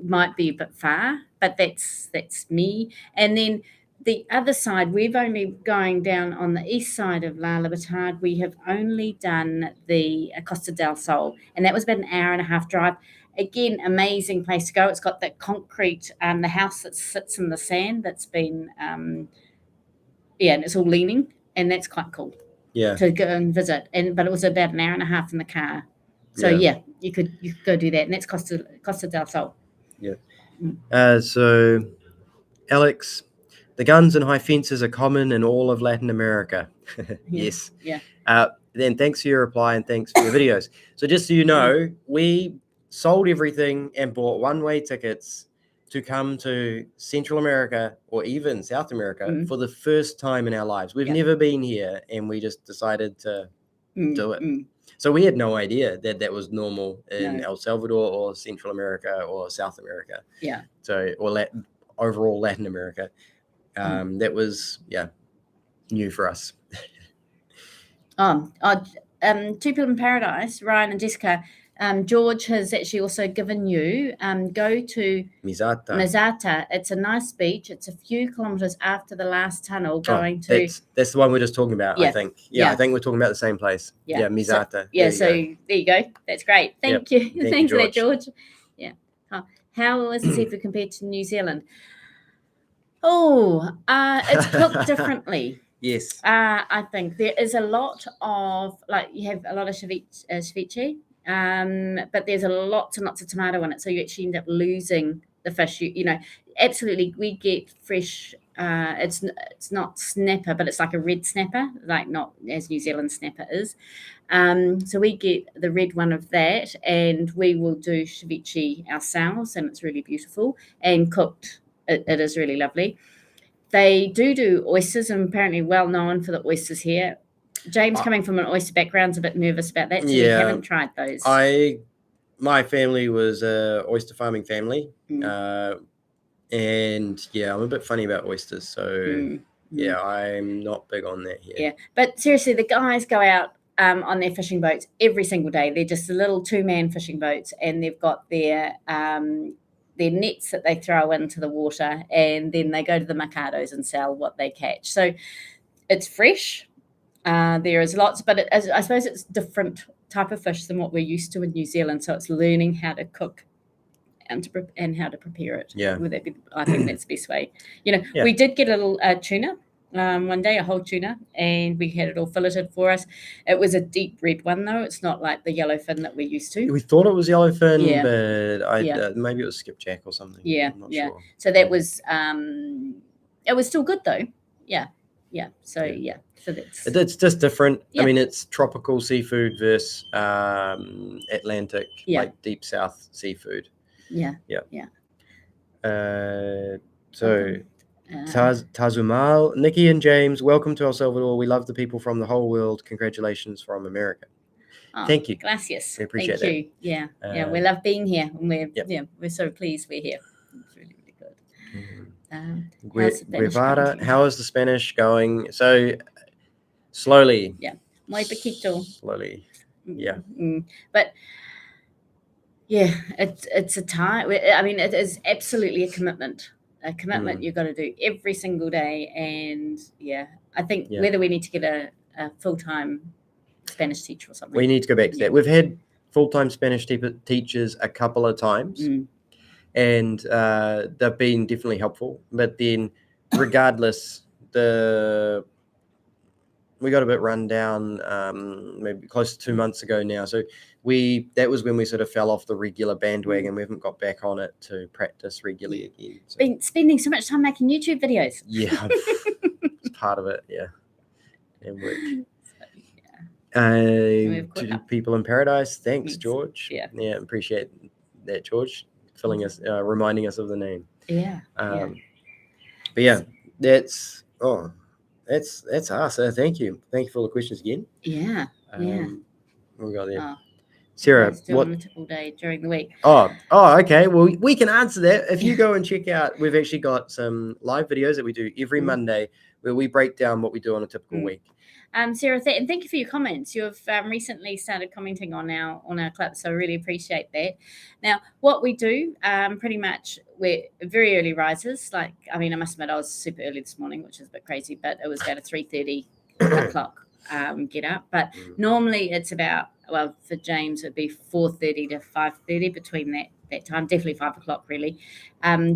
might be a bit far, but that's me. And then the other side, we've only going down on the east side of La Libertad. We have only done the Costa del Sol, and that was about an hour and a half drive. Again, amazing place to go. It's got that concrete, the house that sits in the sand that's been, and it's all leaning, and that's quite cool. Yeah. To go and visit, but it was about an hour and a half in the car. So you could go do that, and that's Costa del Sol. Yeah. So, Alex, the guns and high fences are common in all of Latin America. Yes. Yeah. Then thanks for your reply and thanks for your videos. So just so you know, we sold everything and bought one-way tickets to come to Central America or even South America for the first time in our lives. We've never been here, and we just decided to do it. So we had no idea that was normal in El Salvador or Central America or South America. Yeah. So, or overall Latin America. That was, new for us. 2 People in Paradise, Ryan and Jessica. George has actually also given you go to Mizata. It's a nice beach. It's a few kilometers after the last tunnel going to. That's the one we're just talking about. I think. I think we're talking about the same place. Mizata. So there you go. That's great. Thank you. Thanks for that, George. Yeah. How is the seafood compared to New Zealand? Oh, it's cooked differently. Yes. I think there is a lot of you have a lot of ceviche. but there's lots and lots of tomato in it, so you actually end up losing the fish. You know, absolutely, we get fresh. It's not snapper, but it's like a red snapper, like not as New Zealand snapper is. So we get the red one of that, and we will do ceviche ourselves, and it's really beautiful and cooked. It is really lovely. They do oysters, and apparently well known for the oysters here. James, coming from an oyster background, is a bit nervous about that, so we haven't tried those. My family was a oyster farming family, and yeah, I'm a bit funny about oysters, so yeah, I'm not big on that here. Yeah, but seriously, the guys go out on their fishing boats every single day. They're just little 2-man fishing boats, and they've got their nets that they throw into the water, and then they go to the mercados and sell what they catch. So it's fresh. There is lots, but I suppose it's different type of fish than what we're used to in New Zealand. So it's learning how to cook and how to prepare it. Yeah, I think that's the best way. You know, we did get a little tuna one day, a whole tuna, and we had it all filleted for us. It was a deep red one though. It's not like the yellowfin that we're used to. We thought it was yellowfin, but maybe it was skipjack or something. Yeah, I'm not sure. So that was it was still good though. So it's just different. I mean, it's tropical seafood versus Atlantic, like deep south seafood. So Tazumal, Nicki and James, welcome to El Salvador. We love the people from the whole world. Congratulations from America. Thank you. Gracias. We appreciate Thank you. Yeah, we love being here, and we're so pleased we're here. It's really, really good. Guevara, how is the Spanish going? So slowly. Yeah, muy poquito. Slowly. Yeah. But yeah, it's a time. I mean, it is absolutely a commitment. A commitment you've got to do every single day, and I think whether we need to get a full-time Spanish teacher or something. We need to go back to that. We've had full-time Spanish teachers a couple of times, and they've been definitely helpful. But then, regardless, we got a bit run down maybe close to 2 months ago now. So that was when we sort of fell off the regular bandwagon. We haven't got back on it to practice regularly again. So. Been spending so much time making YouTube videos. Yeah, it's part of it. Yeah, and work. To people in paradise. Thanks, George. Yeah, appreciate that, George, reminding us of the name. But yeah, that's us. Thank you for all the questions again. We got there. Sarah, what multiple day during the week? Okay. Well, we can answer that if you go and check out. We've actually got some live videos that we do every Monday where we break down what we do on a typical week. Sarah, and thank you for your comments. You've recently started commenting on our clips, so I really appreciate that. Now, what we do, pretty much, we're very early risers. Like, I mean, I must admit, I was super early this morning, which is a bit crazy, but it was about a 3:30 o'clock get up. But normally it's about, well, for James, it'd be 4:30 to 5:30 between that time, definitely 5 o'clock really.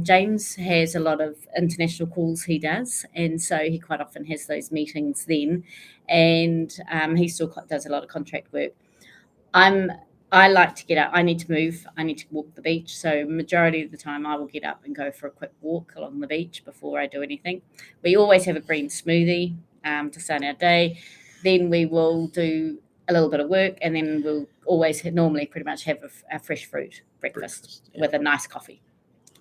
James has a lot of international calls he does, and so he quite often has those meetings then, and he still does a lot of contract work. I like to get up. I need to move. I need to walk the beach. So majority of the time I will get up and go for a quick walk along the beach before I do anything. We always have a green smoothie to start our day. Then we will do a little bit of work, and then we'll always normally pretty much have a fresh fruit breakfast with a nice coffee.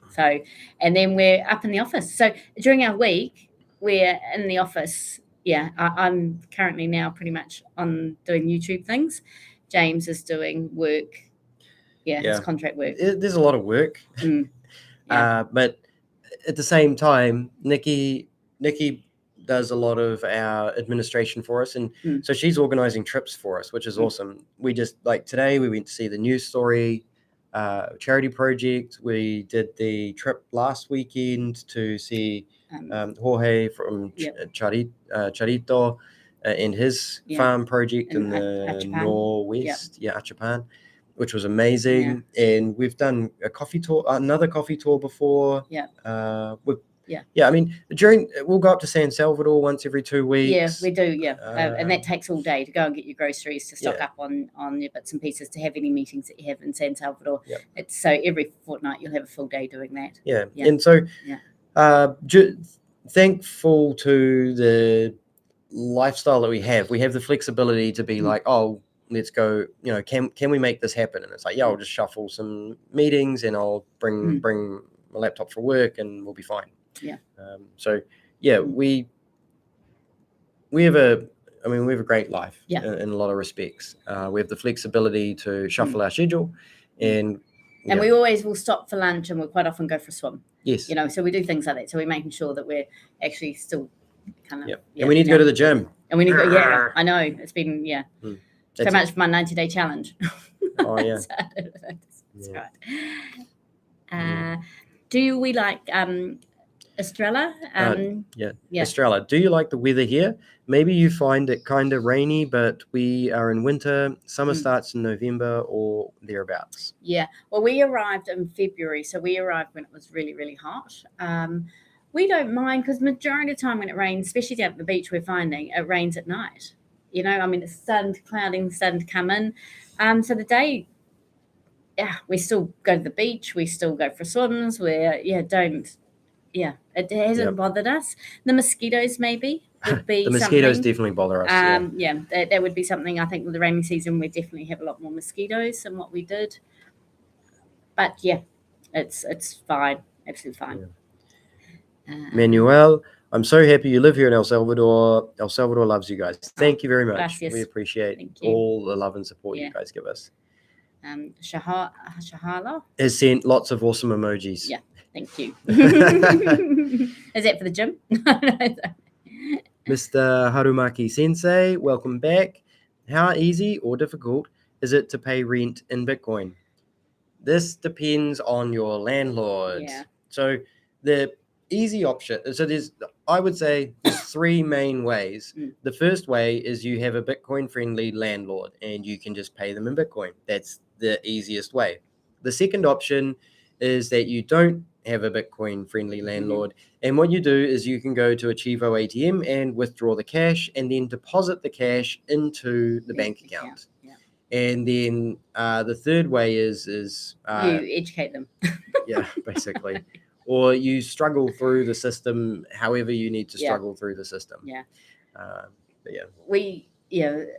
So, and then we're up in the office. So during our week, we're in the office. I'm currently now pretty much on doing YouTube things. James is doing work. His contract work. There's a lot of work. But at the same time, Nicki does a lot of our administration for us, and so she's organizing trips for us, which is awesome. We just, like today, we went to see the news story charity project. We did the trip last weekend to see Jorge from Charito and his farm project in the Achapan. northwest, Achapan, which was amazing. And we've done another coffee tour before. Yeah, I mean, we'll go up to San Salvador once every 2 weeks. Yeah, we do. Yeah, and that takes all day to go and get your groceries, to stock up on your bits and pieces, to have any meetings that you have in San Salvador. Yep. It's so every fortnight you'll have a full day doing that. Yeah, and so thankful to the lifestyle that we have. We have the flexibility to be like, oh, let's go. You know, can we make this happen? And it's like, I'll just shuffle some meetings and I'll bring my laptop for work and we'll be fine. Yeah. We have a great life in a lot of respects. We have the flexibility to shuffle our schedule, and we always will stop for lunch, and we'll quite often go for a swim. Yes. You know, so we do things like that. So we're making sure that we're actually still kind of. And we need to go to the gym. And we need to go. Yeah, I know. It's been so much for my 90-day challenge. Oh yeah. That's right. Do we like Estrella? Estrella. Do you like the weather here? Maybe you find it kind of rainy, but we are in winter. Summer starts in November or thereabouts. Yeah. Well, we arrived in February, so we arrived when it was really, really hot. We don't mind, because majority of the time when it rains, especially down at the beach, we're finding it rains at night. You know, I mean, it's starting to come in. So the day, we still go to the beach. We still go for swims. It hasn't bothered us. The mosquitoes maybe would be the mosquitoes something. Definitely bother us. That would be something. I think with the rainy season, we definitely have a lot more mosquitoes than what we did. But it's fine, absolutely fine. Manuel, I'm so happy you live here in El Salvador. El Salvador loves you guys. Thank you very much. Gracias. We appreciate all the love and support you guys give us. Shahala has sent lots of awesome emojis. Yeah, thank you. Is that for the gym? Mr. Harumaki Sensei, welcome back. How easy or difficult is it to pay rent in Bitcoin? This depends on your landlord. Yeah. So the easy option, I would say there's three main ways. The first way is you have a Bitcoin friendly landlord and you can just pay them in Bitcoin. That's the easiest way. The second option is that you don't have a Bitcoin friendly landlord, and what you do is you can go to a Chivo ATM and withdraw the cash and then deposit the cash into the bank account. And then the third way is you educate them. Basically. Or you struggle through the system however you need to struggle through the system.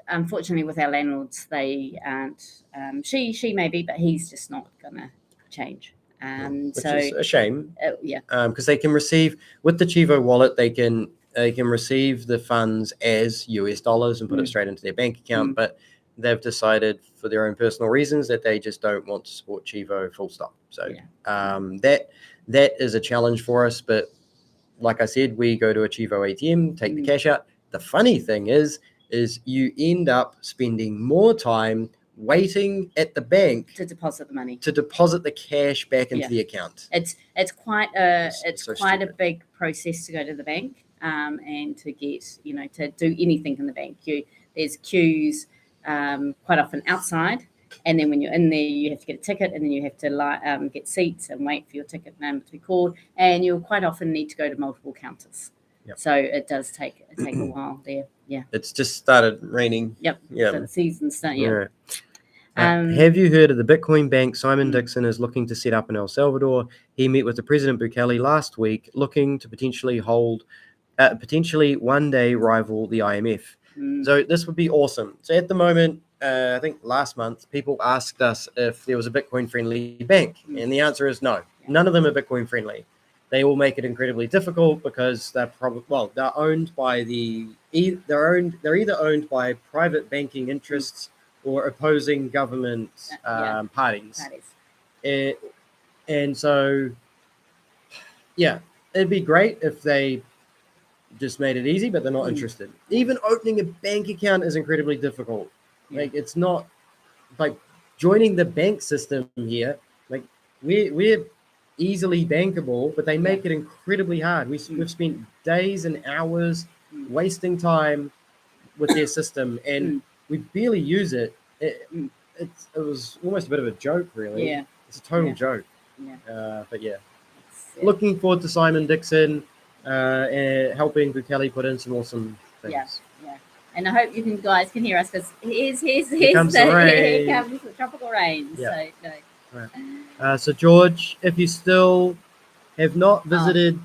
Unfortunately with our landlords, they aren't. She may be, but he's just not gonna change. Which is a shame. Because they can receive with the Chivo wallet, they can receive the funds as US dollars and put it straight into their bank account, but they've decided for their own personal reasons that they just don't want to support Chivo full stop. So that is a challenge for us. But like I said, we go to a Chivo ATM, take the cash out. The funny thing is you end up spending more time waiting at the bank to deposit the money, to deposit the cash back into the account. It's quite a big process to go to the bank and to get to do anything in the bank. There's queues quite often outside, and then when you're in there you have to get a ticket, and then you have to get seats and wait for your ticket name to be called, and you'll quite often need to go to multiple counters. So it does take a while there. It's just started raining. So the season's starting. Have you heard of the Bitcoin bank Simon Dixon is looking to set up in El Salvador? He met with the President Bukele last week, looking to potentially one day rival the IMF. So this would be awesome. So at the moment, I think last month, people asked us if there was a Bitcoin friendly bank, and the answer is no. None of them are Bitcoin friendly. They all make it incredibly difficult because they're they're owned by they're either owned by private banking interests or opposing government parties. And so, it'd be great if they just made it easy, but they're not interested. Even opening a bank account is incredibly difficult. Like, it's not like joining the bank system here. Like, we're easily bankable, but they make it incredibly hard. We've spent days and hours wasting time with their system, and we barely use it. It was almost a bit of a joke, really. It's a total joke. But looking forward to Simon Dixon helping Bukele put in some awesome things. Yeah. And I hope you guys can hear us because here's Here comes the rain. Here comes the tropical rain. Yeah. So no. Right. So George, if you still have not visited,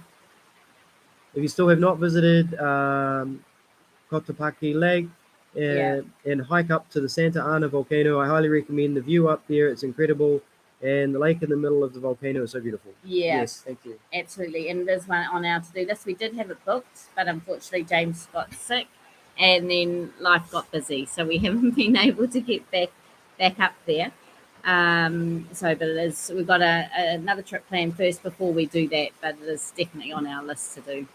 Kotapaki Lake and hike up to the Santa Ana volcano, I highly recommend the view up there. It's incredible. And the lake in the middle of the volcano is so beautiful. Yeah. Yes, thank you. Absolutely. And there's one on our to-do list. We did have it booked, but unfortunately James got sick and then life got busy. So we haven't been able to get back up there. But it is, we've got another trip planned first before we do that, but it is definitely on our list to do.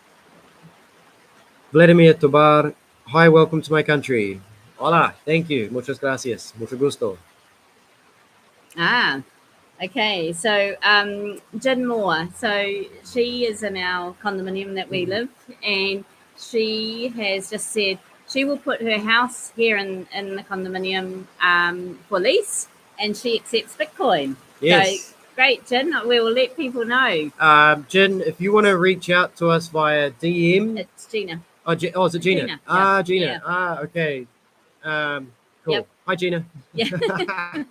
Vladimir Tobar, hi, welcome to my country. Hola, thank you. Muchas gracias. Mucho gusto. Okay. So Jen Moore, so she is in our condominium that we live, and she has just said she will put her house here in the condominium for lease, and she accepts Bitcoin. Yes. So, great, Jen. We will let people know. Jen, if you want to reach out to us via DM. It's Gina. Oh, is it Gina? Gina. Gina. Yeah. Okay. Cool. Yep. Hi, Gina. Yeah.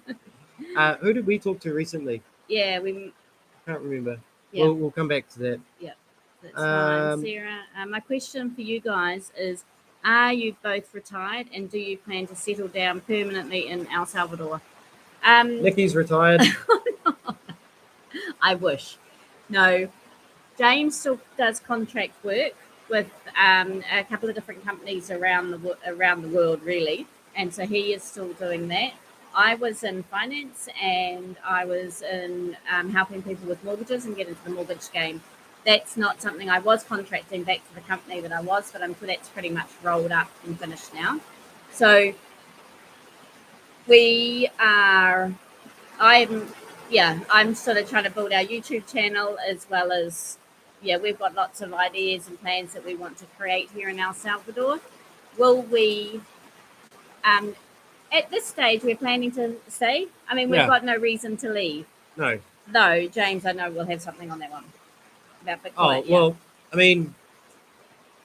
Who did we talk to recently? Yeah, Can't remember. Yeah. We'll come back to that. Yeah, that's fine, Sarah. My question for you guys is, are you both retired and do you plan to settle down permanently in El Salvador? Nicki's retired. I wish. No, James still does contract work with a couple of different companies around the world, really, and so he is still doing that. I was in finance and I was in helping people with mortgages and get into the mortgage game. That's not something I was contracting back to the company that I was, but that's pretty much rolled up and finished now. So I'm sort of trying to build our YouTube channel as well as, we've got lots of ideas and plans that we want to create here in El Salvador. Will we, at this stage, we're planning to stay. I mean, we've got no reason to leave. No. Though, James, I know we'll have something on that one about Bitcoin. Well, I mean,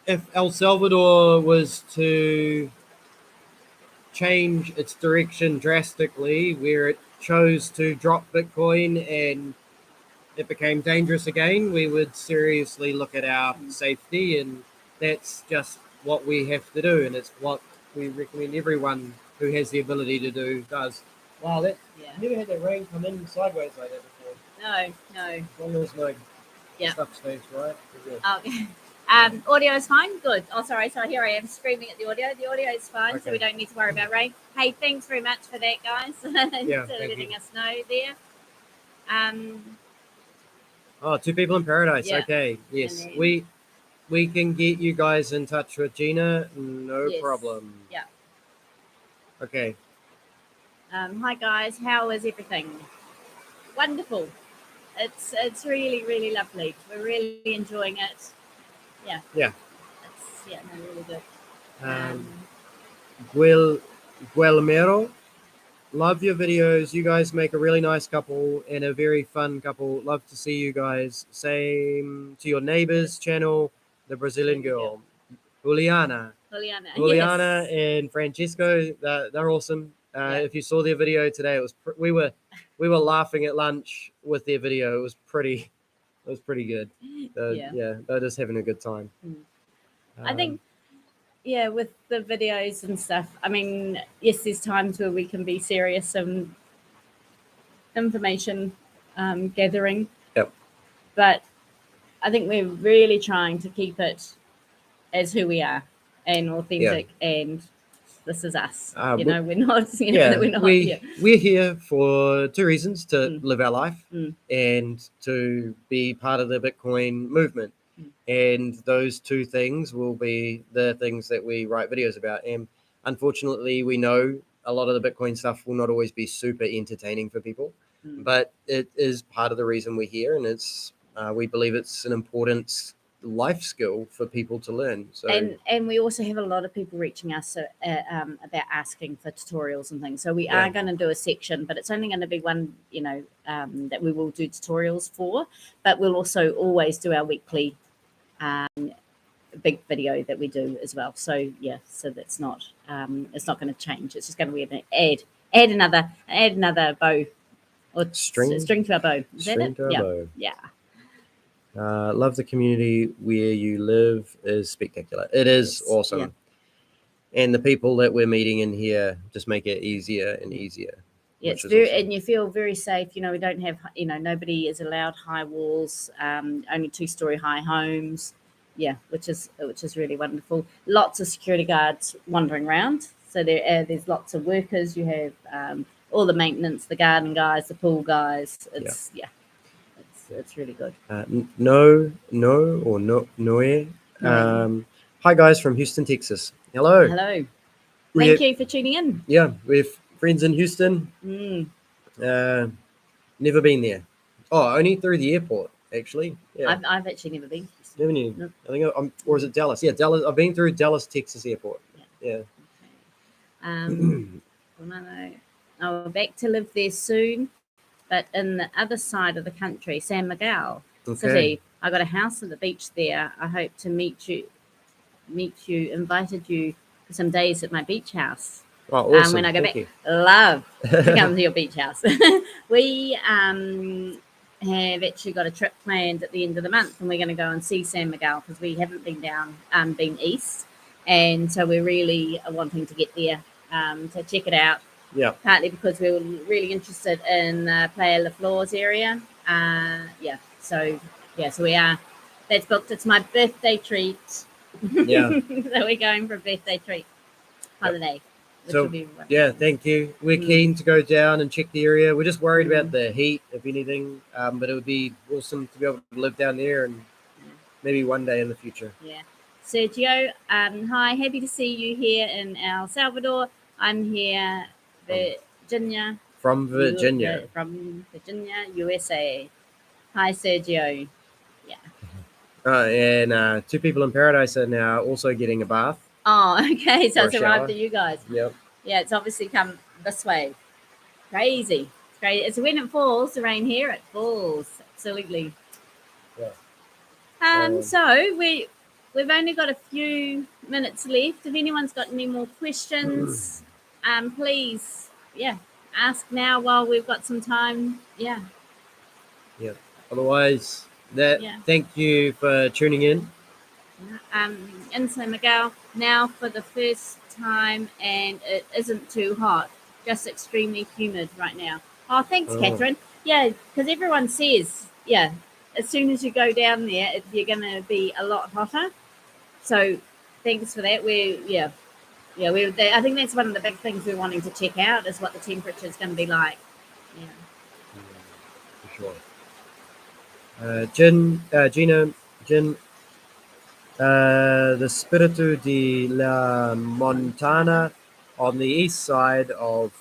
if El Salvador was to change its direction drastically, where it chose to drop Bitcoin and it became dangerous again, we would seriously look at our safety, and that's just what we have to do, and it's what we recommend everyone who has the ability to do does. Wow, never had that rain come in sideways like that before. No. As long as no stuff stays right. Okay. Audio is fine? Good. Oh, sorry. So here I am screaming at the audio. The audio is fine, so we don't need to worry about rain. Hey, thanks very much for that, guys. Letting us know there. Two people in paradise. Yeah. Okay. Yes. We can get you guys in touch with Gina. No problem. Yeah. Okay. Hi guys. How is everything? Wonderful. It's really, really lovely. We're really enjoying it. Yeah. Yeah. It's really good. Guillermo, love your videos. You guys make a really nice couple and a very fun couple. Love to see you guys. Same to your neighbor's channel, the Brazilian girl, Juliana, yes. and Francesco. They're awesome. If you saw their video today, it was we were laughing at lunch with their video. It was pretty good. They're just having a good time. I think, with the videos and stuff, I mean, yes, there's times where we can be serious and information gathering. Yep. But I think we're really trying to keep it as who we are and authentic, and this is us. We're not. We're here for two reasons: to live our life and to be part of the Bitcoin movement. And those two things will be the things that we write videos about. And unfortunately, we know a lot of the Bitcoin stuff will not always be super entertaining for people, but it is part of the reason we're here, and it's we believe it's an important life skill for people to learn. So and we also have a lot of people reaching us about asking for tutorials and things. So we Yeah. are going to do a section, but it's only going to be one, that we will do tutorials for. But we'll also always do our weekly big video that we do as well. So yeah, so that's not it's not going to change. It's just going to be an add another bow or String to our bow. Is that string it? to our Yeah. bow. Yeah. Love the community where you live is spectacular. It is Yes, awesome. yeah. And the people that we're meeting in here just make it easier and easier. Yeah, which it's is very, awesome. and you feel very safe. We don't have, nobody is allowed high walls, only 2-story high homes. Yeah, which is really wonderful. Lots of security guards wandering around. So there's lots of workers. You have all the maintenance, the garden guys, the pool guys. It's really good. Noe. No. Hi guys from Houston, Texas. Hello. Hello. We- Thank you for tuning in. Yeah, we have friends in Houston. Mm. Never been there. Oh, only through the airport, actually. Yeah. I've actually never been. Never knew. Nope. I think or is it Dallas? Yeah, Dallas. I've been through Dallas, Texas airport. Yeah. I'll back to live there soon, but in the other side of the country, San Miguel City. I got a house at the beach there. I hope to meet you. Invited you for some days at my beach house. Oh, awesome. When I go Thank back, you. love to come to your beach house. We have actually got a trip planned at the end of the month, and we're going to go and see San Miguel because we haven't been down, been east, and so we're really wanting to get there to check it out. Yeah. Partly because we were really interested in Playa La Flores area. So we are. That's booked. It's my birthday treat. Yeah. So we're going for a birthday treat holiday. Which So, will be wonderful. yeah, thank you. We're keen to go down and check the area. We're just worried about the heat, if anything. But it would be awesome to be able to live down there and maybe one day in the future. Yeah. Sergio, hi. Happy to see you here in El Salvador. I'm here, Virginia. From Virginia. From Virginia, USA. Hi, Sergio. Yeah. And two people in paradise are now also getting a bath. Oh, okay. So Or a it's arrived shower. to you guys. Yep. Yeah, it's obviously come this way. Crazy. It's great. It's when it falls, the rain here, it falls. Absolutely. Yeah. So we've only got a few minutes left. If anyone's got any more questions, please, ask now while we've got some time. Yeah. Otherwise, thank you for tuning in. In San Miguel now for the first time, and it isn't too hot, just extremely humid right now. Oh, thanks, Catherine. Yeah, because everyone says, as soon as you go down there, you're going to be a lot hotter. So thanks for that. I think that's one of the big things we're wanting to check out is what the temperature is going to be like. Yeah. For sure. Gina, the Spiritu de la Montana on the east side of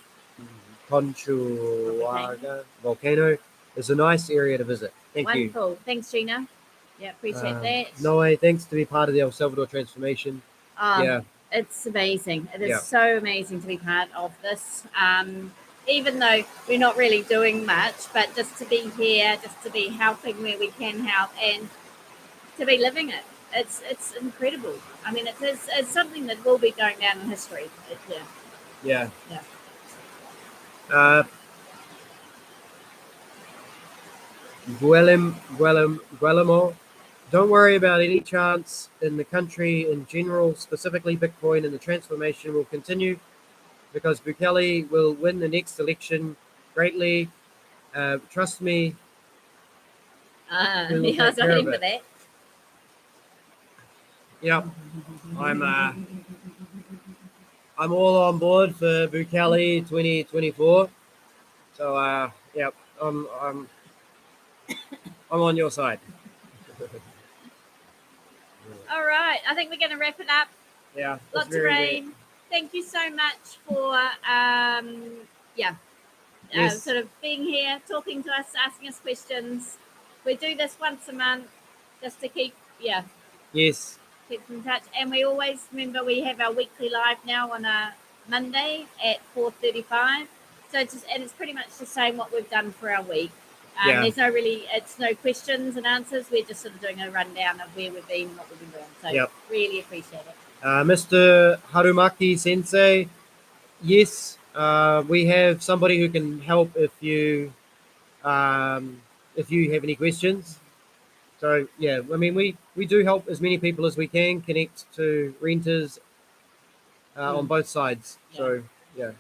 Conchuaga volcano is a nice area to visit. Thank you. Wonderful. Thanks, Gina. Yeah, appreciate that. Noe, thanks to be part of the El Salvador transformation. It's amazing. It is so amazing to be part of this. Even though we're not really doing much, but just to be here, just to be helping where we can help, and to be living it. It's incredible. I mean, it's something that will be going down in history. Yeah. Guillermo, don't worry about any chance in the country in general, specifically Bitcoin, and the transformation will continue because Bukele will win the next election greatly. Trust me. I was waiting for that. Yep. I'm all on board for Bukele 2024. So I'm on your side. All right, I think we're going to wrap it up. Yeah. Lots of rain. Thank you so much for sort of being here, talking to us, asking us questions. We do this once a month just to keep Yes. keep in touch. And we always remember we have our weekly live now on a Monday at 4:35. So it's pretty much the same what we've done for our week. Yeah. There's it's no questions and answers. We're just sort of doing a rundown of where we've been and what we've been doing. So Yep. really appreciate it. Mr. Harumaki Sensei, yes, we have somebody who can help if you have any questions. So yeah, I mean we do help as many people as we can connect to renters on both sides. Yeah. So yeah.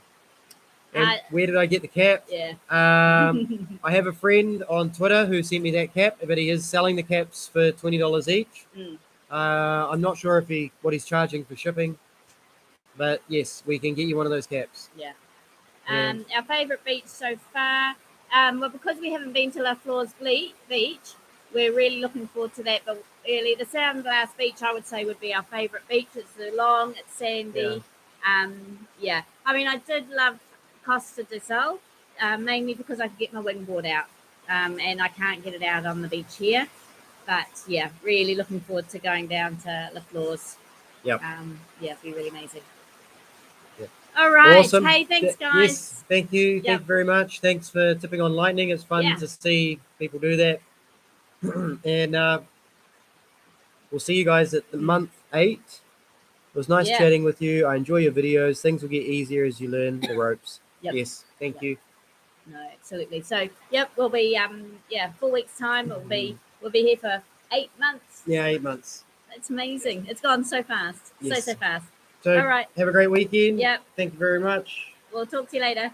And where did I get the cap? Yeah. I have a friend on Twitter who sent me that cap, but he is selling the caps for $20 each. I'm not sure what he's charging for shipping, but yes, we can get you one of those caps. Yeah. Our favourite beach so far, well, because we haven't been to La Flor's Beach, we're really looking forward to that. But really, the Sandglass Beach, I would say, would be our favourite beach. It's long, it's sandy. Yeah. I mean, I did love Costa del Sol, mainly because I could get my wingboard out, and I can't get it out on the beach here. But yeah, really looking forward to going down to La Flor's. Yep. Yeah, it'd be really amazing. Yeah. All right. Awesome. Hey, thanks, guys. Yes, thank you. Thank you very much. Thanks for tipping on Lightning. It's fun to see people do that. And we'll see you guys at the month 8. It was nice chatting with you. I enjoy your videos. Things will get easier as you learn the ropes. Yes, thank you. No, absolutely. So, we'll be 4 weeks time. We'll be here for 8 months. Yeah, 8 months. It's amazing. It's gone so fast. Yes. So fast. So, all right. Have a great weekend. Yep. Thank you very much. We'll talk to you later.